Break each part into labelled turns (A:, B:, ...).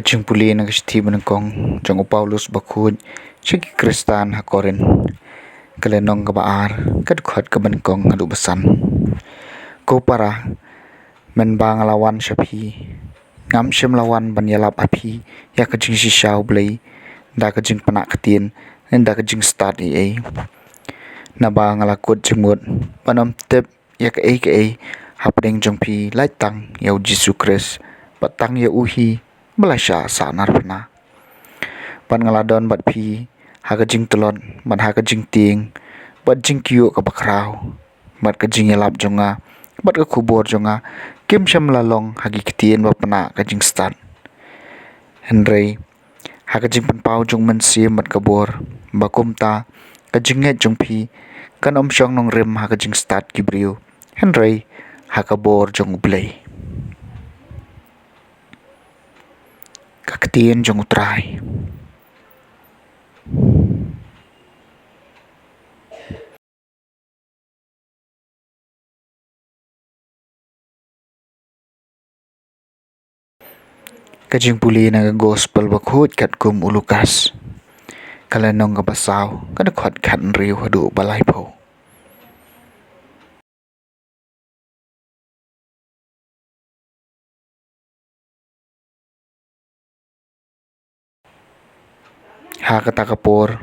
A: Jingpule na kasti BANYNKONG jong Paulus bakut ciki Kristan ha Korin kalenong Arphew-Ar kadukhat ka BANYNKONG hadu besan ko para men bang lawan syapi ngam syem lawan ban yalap api ya ka jing sisau blai da ka jing panak katin da ka jing start na bang lakut jemut panom tep ya ka hapdeng jong pi lai tang ya Yesus Kris batang ya uhi belasya sanar pernah ban ngaladon bat pi ha ka jing telot ban ha ka jing ting bat jing kiu ka bakrau bat ka jing yalap jonga bat ka kubur jonga kim syam lalong hagi ketien ba pena ka jing start henrei ha ka jing penpau jong men sim bat kabur bakum ta ka jing nget jong pi kan om syong nong rem ha ka jing start kibriu henrei ha ka bor jong blai ka ketien jong utrai ka Jingpule na ka gospel bakut kat kum ulukas kalenong ka basaw ka dakwat kat riu hadu balai po ha ka takapor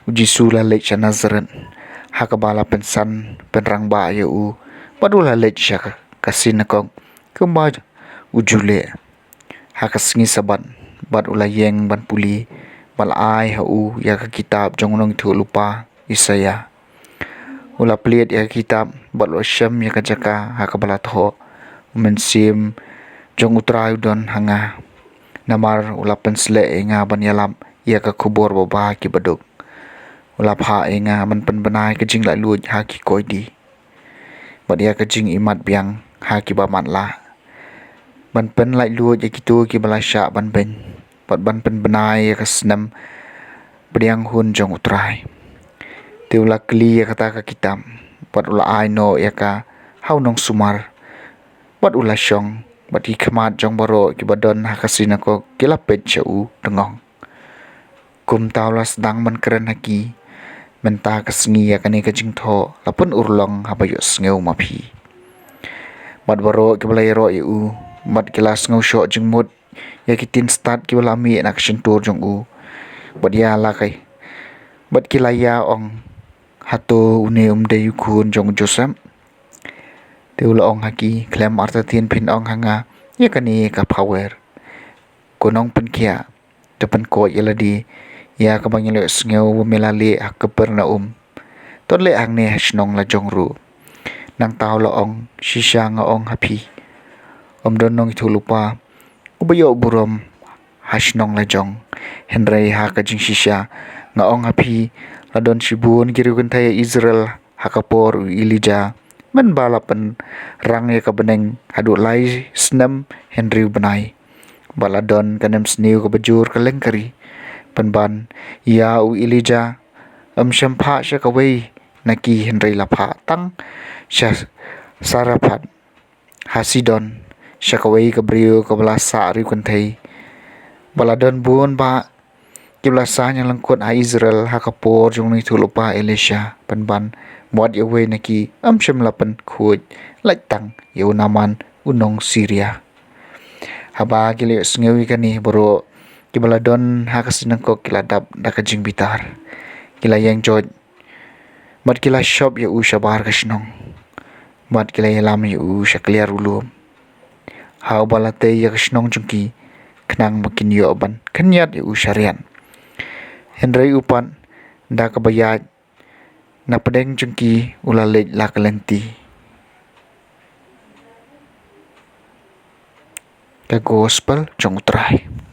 A: uji sula lek cha Nazaret ha ka bala pensan penrang ba ya u padula lek cha kasin kong kumba ujule ha ka sngi sabat bat ula yeng ban puli bal ai ha u ya ka kitab jong nong thu lupa Isaya ula pliet ya kitab bat lo syam ya ka jaka ha ka bala tho men sim jong utrai don hanga namar ula pensle nga ban yalam ya ka kubur baba ki baduk ula pha nga man pen banai ka jing la luj ha ki koi di bat ya ka jing imat biang ha ki ba mat la ban pen lai luj ya ki tu ki bala sya ban ben bat ban pen banai ya ka snam briang hun jong utrai te ula kli ya kata ka kitab bat ula ai no ya ka hau nong sumar bat ula syong bat ki khamat jong baro ki badon ha ka sina ko kilapet cha u dengong kum taulas dang man keren haki menta ka sngi ya kani ka jing tho lapun urlong ha bayo sngew ma phi bat baro ki balai ro u bat kilas ngau sho jing mut ya ki tin start ki bala mi na ka tur jong u bat ya la kai bat ki laya ong hato une de yu khun jong josam te ula ong haki klem arta tin phin ong hanga ya kani ka power konong pen kia depan ko yeladi ya ka bang yelo sngew melali ak perna ton le ang ne snong la jong ru nang taw la ong shisha nga ong happy don nong thu lupa ubayo burom hasnong la jong henrei ha ka jing shisha nga ong happy la don shibun girugun thai Israel ha ka por Ilija men balapan rang ya ka beneng hadu lai snam henry benai baladon kanem sniu ka bajur ka lengkari penban ya u Ilija syampa sya ka wei naki henry lapha tang sya sarapat hasidon sya ka wei ka brio ka balasa ri kun thai baladon bun ba kiblasa nya langkut a Israel ha ka por jong ni thu lupa Elisha penban muat ya wei naki syam lapan khut lai tang yu naman unong Syria haba kile sngewi kani boro kibala don ha kasinang ko kiladap da ka jing bitar kila yang jod mat kila shop ya u shabar kasnong mat kila yalam ya u shakliar ulum ha balate ya kasnong jungki knang makin yo ban kanyat ya u syarian henrei upan da ka bayat na pedeng jungki ulalej la kalenti ka gospel jong utrai